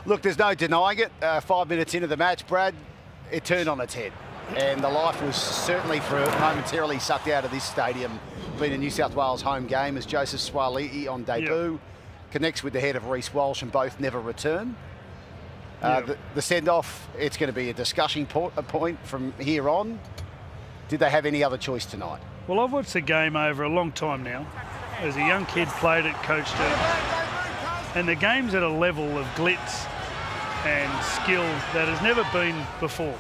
Look, there's no denying it. 5 minutes into the match, Brad, it turned on its head. And the life was certainly momentarily sucked out of this stadium, being a New South Wales home game, as Joseph Suaalii on debut connects with the head of Reece Walsh and both never return. The send-off, it's going to be a discussion point from here on. Did they have any other choice tonight? Well, I've watched the game over a long time now. As a young kid, played it, coached it. And the game's at a level of glitz and skill that has never been before.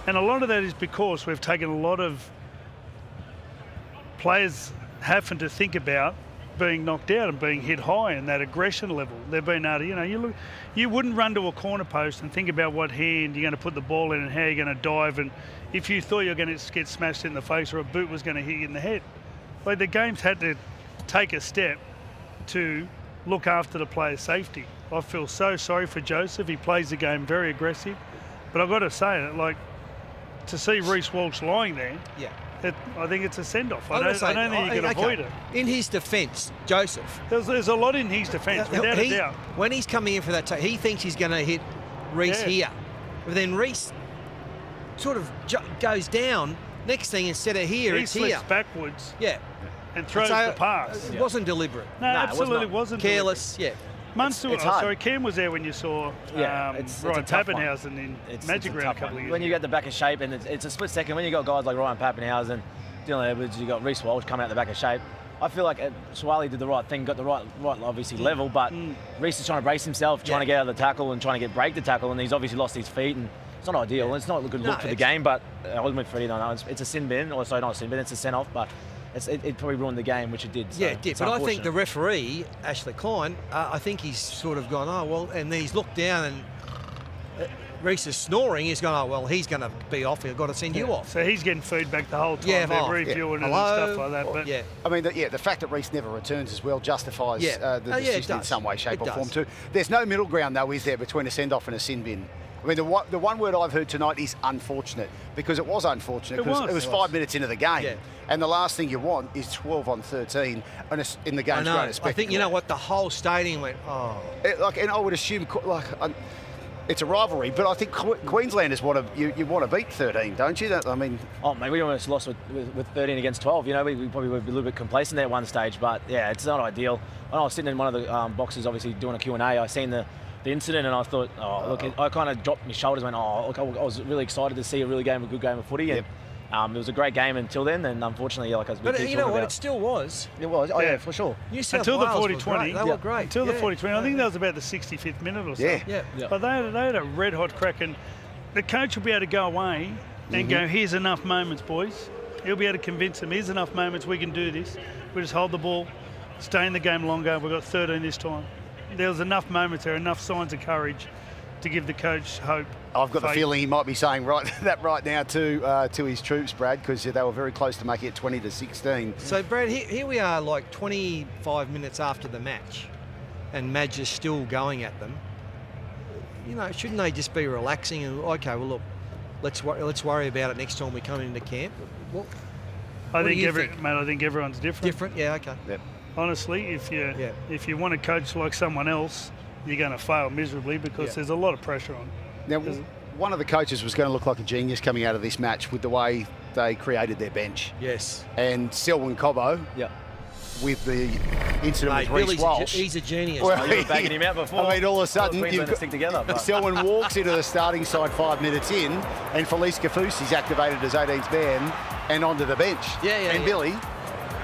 And a lot of that is because we've taken a lot of players having to think about being knocked out and being hit high and that aggression level. They've been able to, you wouldn't run to a corner post and think about what hand you're going to put the ball in and how you're going to dive, and if you thought you were going to get smashed in the face or a boot was going to hit you in the head. Like, the game's had to take a step to look after the player's safety. I feel so sorry for Joseph. He plays the game very aggressive, but I've got to say it, like, to see Reece Walsh lying there, I think it's a send-off. I don't think you can avoid it. In his defence, Joseph. There's a lot in his defence, without a doubt. When he's coming in for that, he thinks he's going to hit Reece here. But then Reece sort of goes down. Next thing, instead of here, it's here. He slips backwards. Yeah. And throws the pass. It wasn't deliberate. No, absolutely wasn't. Careless, Cam was there when you saw Ryan Papenhuyzen in Magic Round a couple of years when you get the back of shape, and it's a split second. When you got guys like Ryan Papenhuyzen, Dylan Edwards, you got Reece Walsh coming out the back of shape. I feel like Suaalii did the right thing, got the right obviously level, but Reece is trying to brace himself, trying to get out of the tackle and trying to break the tackle, and he's obviously lost his feet, and it's not ideal. It's not a good look for the game, but ultimately Freddie, it's a sin bin, or sorry, not a sin bin, it's a send off, but it probably ruined the game, which it did. So it did. But I think the referee, Ashley Klein, I think he's sort of gone, oh, well, and then he's looked down and Reece is snoring. He's gone, oh, well, he's going to be off. We've got to send you off. So he's getting feedback the whole time. They're reviewing it and stuff like that. But I mean, the fact that Reece never returns as well justifies the decision in some way, shape or form too. There's no middle ground, though, is there, between a send-off and a sin bin? I mean, the one word I've heard tonight is unfortunate, because it was unfortunate. It was 5 minutes into the game, and the last thing you want is 12 on 13 in the game's greatest spectacle. I think, you know what, the whole stadium went, oh. And I would assume, it's a rivalry, but I think Queenslanders you want to beat 13, don't you? I mean, mate, we almost lost with 13 against 12. You know, we probably were a little bit complacent there at one stage, but yeah, it's not ideal. When I was sitting in one of the boxes, obviously doing a Q&A, I seen the incident, and I thought, I kind of dropped my shoulders, and went, I was really excited to see a good game of footy. And, it was a great game until then, and unfortunately, but you know what, it still was. It was, for sure. New South until Wales the 40-20. They were great. Until the 40-20. I think that was about the 65th minute or so. Yeah. But they had a red-hot crack, and the coach will be able to go away and go, here's enough moments, boys. He'll be able to convince them, here's enough moments, we can do this. We just hold the ball, stay in the game longer. We've got 13 this time. There was enough moments there, enough signs of courage to give the coach hope. I've got the feeling he might be saying that right now to his troops, Brad, because they were very close to making it 20-16. So, Brad, here we are, like 25 minutes after the match, and Madge is still going at them. You know, shouldn't they just be relaxing and, okay, well, look, let's worry about it next time we come into camp? Well, I think everyone's different. Different, yeah, okay. Yep. Honestly, if you want to coach like someone else, you're going to fail miserably, because there's a lot of pressure on. Now, one of the coaches was going to look like a genius coming out of this match with the way they created their bench. Yes. And Selwyn Cobbo, with the incident with Reece Walsh. He's a genius. Well, you were banging him out before. I mean, all of a sudden, stick together. Selwyn walks into the starting side 5 minutes in, and Felice Kafusi's activated as 18th man and onto the bench. And Billy,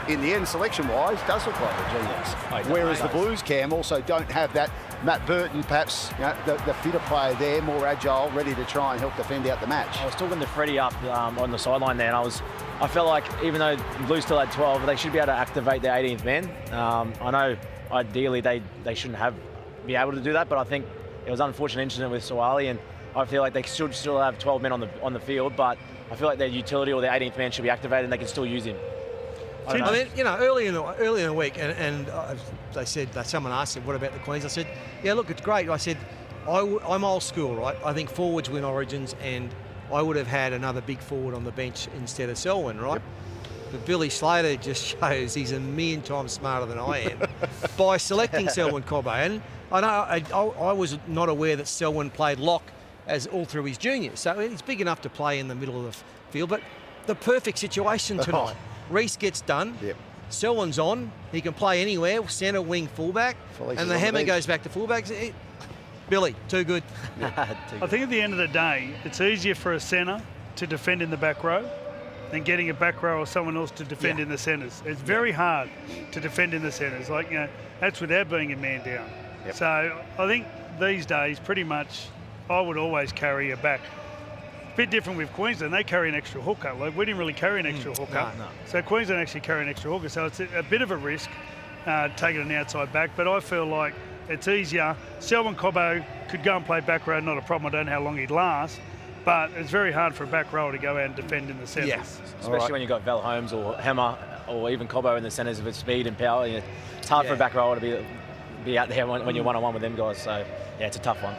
in the end, selection-wise, does look like a genius. Whereas the Blues, Cam, also don't have that Matt Burton, perhaps the fitter player there, more agile, ready to try and help defend out the match. I was talking to Freddie up on the sideline there, and I felt like even though Blues still had 12, they should be able to activate their 18th man. I know ideally they shouldn't be able to do that, but I think it was an unfortunate incident with Suaalii, and I feel like they should still have 12 men on the field, but I feel like their utility or their 18th man should be activated, and they can still use him. I mean, you know, early in the week, and they said that someone asked him, what about the Queens? I said, yeah, look, it's great. I said, I'm old school, right? I think forwards win Origins, and I would have had another big forward on the bench instead of Selwyn, right? Yep. But Billy Slater just shows he's a million times smarter than I am by selecting Selwyn Cobbo. And I know I was not aware that Selwyn played lock as all through his juniors, so he's big enough to play in the middle of the field. But the perfect situation tonight. Reece gets done. Yep. Selwyn's on. He can play anywhere, centre, wing, fullback, Felice's and the on the hammer bench. goes back to fullbacks. Billy, too good. I think at the end of the day, it's easier for a centre to defend in the back row than getting a back row or someone else to defend in the centres. It's very hard to defend in the centres. Like, you know, that's without being a man down. Yep. So I think these days, pretty much, I would always carry a back. Bit different with Queensland. They carry an extra hooker. Like, we didn't really carry an extra hooker. no. So Queensland actually carry an extra hooker. So it's a bit of a risk taking an outside back. But I feel like it's easier. Selwyn Cobbo could go and play back row, not a problem. I don't know how long he'd last. But it's very hard for a back row to go out and defend in the centres. Yeah. Especially when you've got Val Holmes or Hammer or even Cobbo in the centres with speed and power. It's hard for a back rower to be out there when you're one-on-one with them guys. So, yeah, it's a tough one.